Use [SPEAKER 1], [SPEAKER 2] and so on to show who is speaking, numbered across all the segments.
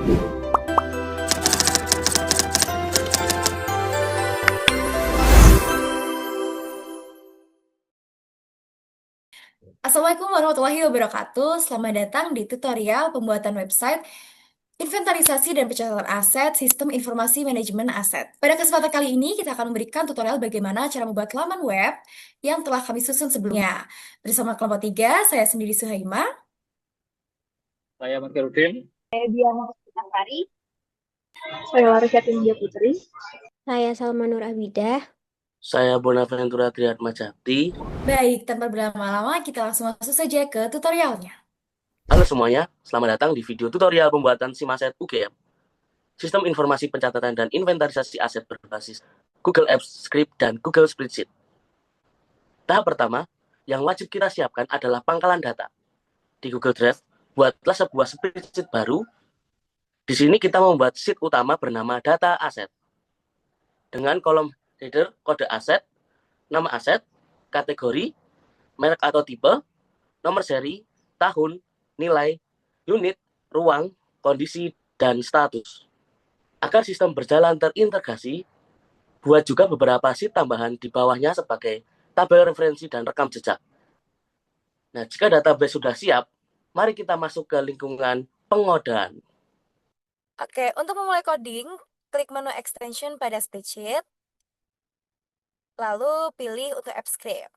[SPEAKER 1] Assalamualaikum warahmatullahi wabarakatuh. Selamat datang di tutorial pembuatan website, inventarisasi dan pencatatan aset, sistem informasi manajemen aset. Pada kesempatan kali ini, kita akan memberikan tutorial bagaimana cara membuat laman web yang telah kami susun sebelumnya. Bersama kelompok 3, saya sendiri Suhaima.
[SPEAKER 2] Saya Mas Kerudin.
[SPEAKER 3] Saya Diana Sari. Saya Larissa Tinja Putri.
[SPEAKER 4] Saya Salma Nur Abidah.
[SPEAKER 5] Saya Bonaventura Triatmajati.
[SPEAKER 1] Baik, tanpa berlama-lama, kita langsung masuk saja ke tutorialnya.
[SPEAKER 5] Halo semuanya, selamat datang di video tutorial pembuatan SIM aset UGM. Sistem informasi pencatatan dan inventarisasi aset berbasis Google Apps, Script, dan Google Spreadsheet. Tahap pertama, yang wajib kita siapkan adalah pangkalan data. Di Google Drive, buatlah sebuah spreadsheet baru. Di sini kita membuat sheet utama bernama data aset. Dengan kolom header, kode aset, nama aset, kategori, merek atau tipe, nomor seri, tahun, nilai, unit, ruang, kondisi, dan status. Agar sistem berjalan terintegrasi, buat juga beberapa sheet tambahan di bawahnya sebagai tabel referensi dan rekam jejak. Nah, jika database sudah siap, mari kita masuk ke lingkungan pengodaan.
[SPEAKER 1] Oke, untuk memulai coding, klik menu extension pada spreadsheet, lalu pilih untuk app script.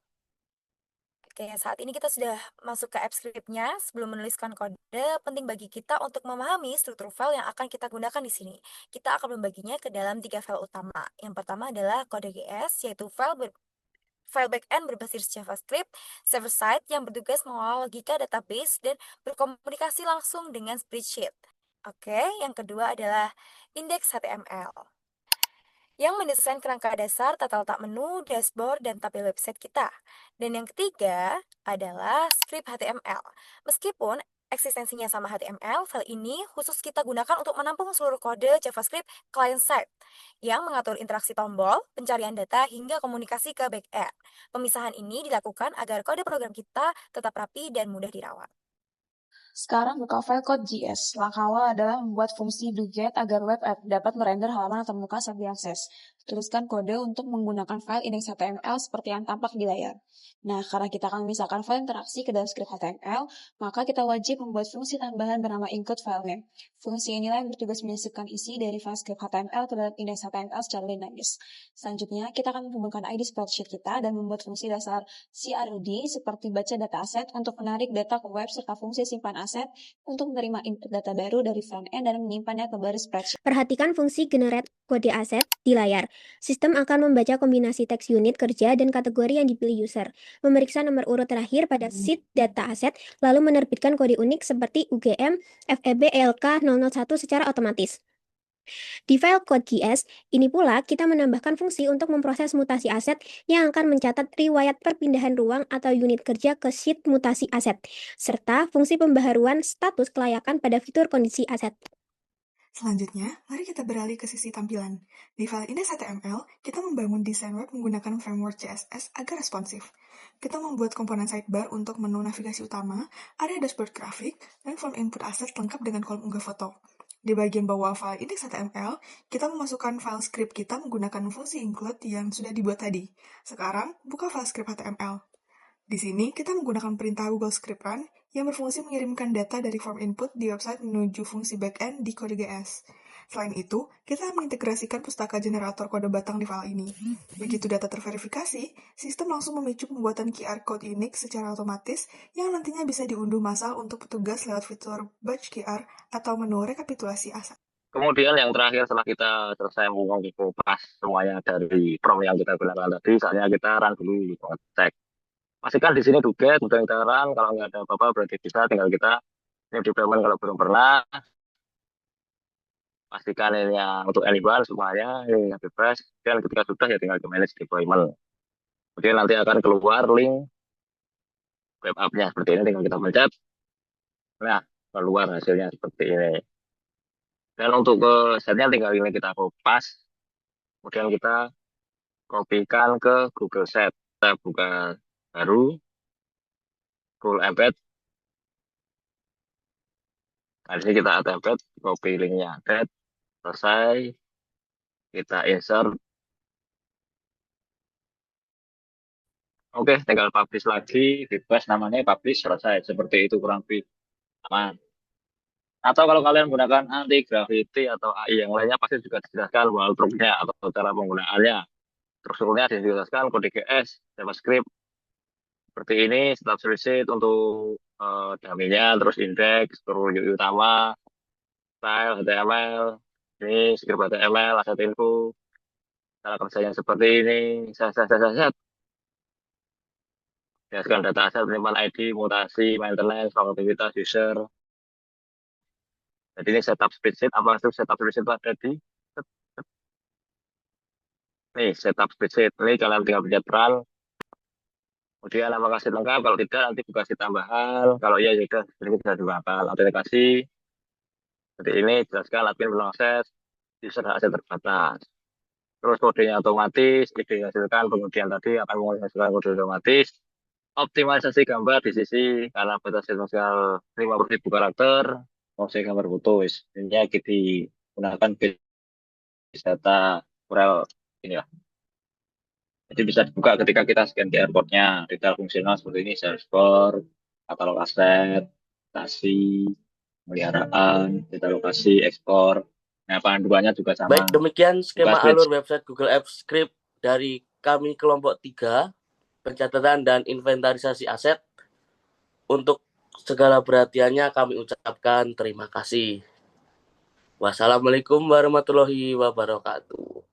[SPEAKER 1] Oke, saat ini kita sudah masuk ke app script-nya. Sebelum menuliskan kode, penting bagi kita untuk memahami struktur file yang akan kita gunakan di sini. Kita akan membaginya ke dalam 3 file utama. Yang pertama adalah kode GS, yaitu file backend berbasis JavaScript, server side yang bertugas mengolah logika database dan berkomunikasi langsung dengan spreadsheet. Oke, yang kedua adalah index HTML yang mendesain kerangka dasar tata letak menu, dashboard, dan tabel website kita. Dan yang ketiga adalah script HTML. Meskipun eksistensinya sama HTML, file ini khusus kita gunakan untuk menampung seluruh kode JavaScript client-side yang mengatur interaksi tombol, pencarian data, hingga komunikasi ke backend. Pemisahan ini dilakukan agar kode program kita tetap rapi dan mudah dirawat.
[SPEAKER 3] Sekarang buka file code JS. Langkah awal adalah membuat fungsi doGet agar web app dapat merender halaman atau muka saat diakses. Tuliskan kode untuk menggunakan file index.html seperti yang tampak di layar. Nah, karena kita akan memisahkan file interaksi ke dalam script HTML, maka kita wajib membuat fungsi tambahan bernama include file name. Fungsi inilah yang bertugas menyisipkan isi dari file script HTML ke dalam index.html secara dinamis. Selanjutnya, kita akan menghubungkan ID spreadsheet kita dan membuat fungsi dasar CRUD seperti baca data aset untuk menarik data ke web serta fungsi simpan aset untuk menerima input data baru dari front-end dan menyimpannya ke baris spreadsheet.
[SPEAKER 4] Perhatikan fungsi generate kode aset di layar. Sistem akan membaca kombinasi teks unit kerja dan kategori yang dipilih user, memeriksa nomor urut terakhir pada sheet data aset, lalu menerbitkan kode unik seperti UGM, FEB, ELK 001 secara otomatis. Di file code JS, ini pula kita menambahkan fungsi untuk memproses mutasi aset yang akan mencatat riwayat perpindahan ruang atau unit kerja ke sheet mutasi aset, serta fungsi pembaharuan status kelayakan pada fitur kondisi aset.
[SPEAKER 6] Selanjutnya, mari kita beralih ke sisi tampilan. Di file index.html, kita membangun desain web menggunakan framework CSS agar responsif. Kita membuat komponen sidebar untuk menu navigasi utama, area dashboard grafik, dan form input aset lengkap dengan kolom unggah foto. Di bagian bawah file index.html, kita memasukkan file script kita menggunakan fungsi include yang sudah dibuat tadi. Sekarang, buka file script HTML. Di sini, kita menggunakan perintah Google Script Run yang berfungsi mengirimkan data dari form input di website menuju fungsi backend di kode GS. Selain itu, kita mengintegrasikan pustaka generator kode batang di file ini. Begitu data terverifikasi, sistem langsung memicu pembuatan QR Code unik secara otomatis yang nantinya bisa diunduh massal untuk petugas lewat fitur Batch QR atau menu rekapitulasi aset.
[SPEAKER 2] Kemudian yang terakhir setelah kita selesai mengupas semuanya dari prompt yang kita gunakan tadi, misalnya kita run dulu cek. Pastikan di sini doGet, kemudian kita run, kalau nggak ada apa-apa berarti bisa tinggal kita new deployment kalau belum pernah. Pastikan ini yang untuk anyone semuanya, ini yang bebas. Dan ketika sudah ya tinggal ke manage deployment. Kemudian nanti akan keluar link web app-nya seperti ini, tinggal kita pencet. Nah, keluar hasilnya seperti ini. Dan untuk ke setnya tinggal ini kita kopas. Kemudian kita kopikan ke Google Set. Kita buka baru, full embed. Nah, di sini kita template, copy linknya, add, selesai, kita insert. Oke, tinggal publish lagi, bebas namanya publish, selesai. Seperti itu kurang lebih aman. Atau kalau kalian gunakan anti gravity atau AI yang lainnya pasti juga dijelaskan wallproof-nya atau cara penggunaannya. Strukturnya dijelaskan kode GS, JavaScript seperti ini, start receipt untuk dummy-nya, terus index, terus UI utama, style, HTML, ini script HTML, aset info, cara kerjanya seperti ini, set. Jelaskan data aset, penyimpan ID, mutasi, maintenance, aktivitas user. Jadi ini setup spreadsheet, apa itu setup spreadsheet tadi? Nih, setup spreadsheet. Ini kalian tinggal pencet run. Kemudian nama kasih lengkap. Kalau tidak, nanti kasih tambahan. Kalau iya, ya sudah. Ini bisa dibakal. Autentikasi. Jadi ini jelaskan admin belum akses. User akses terbatas. Terus kodenya otomatis. Ide dihasilkan. Kemudian tadi akan menghasilkan kode otomatis. Optimalisasi gambar di sisi. Karena batas maksimal 50.000 karakter. Mau saya gambar foto. Ini kita digunakan base data Corel ini ya. Jadi bisa dibuka ketika kita scan QR code-nya. Detail fungsional seperti ini, Salesforce, katalog aset, lokasi, pemeliharaan, data lokasi, ekspor. Nah, panduannya juga sama.
[SPEAKER 5] Baik, demikian
[SPEAKER 2] Buka
[SPEAKER 5] skema
[SPEAKER 2] switch.
[SPEAKER 5] alur website Google Apps Script dari kami kelompok 3, pencatatan dan inventarisasi aset. Untuk segala perhatiannya kami ucapkan terima kasih. Wassalamualaikum warahmatullahi wabarakatuh.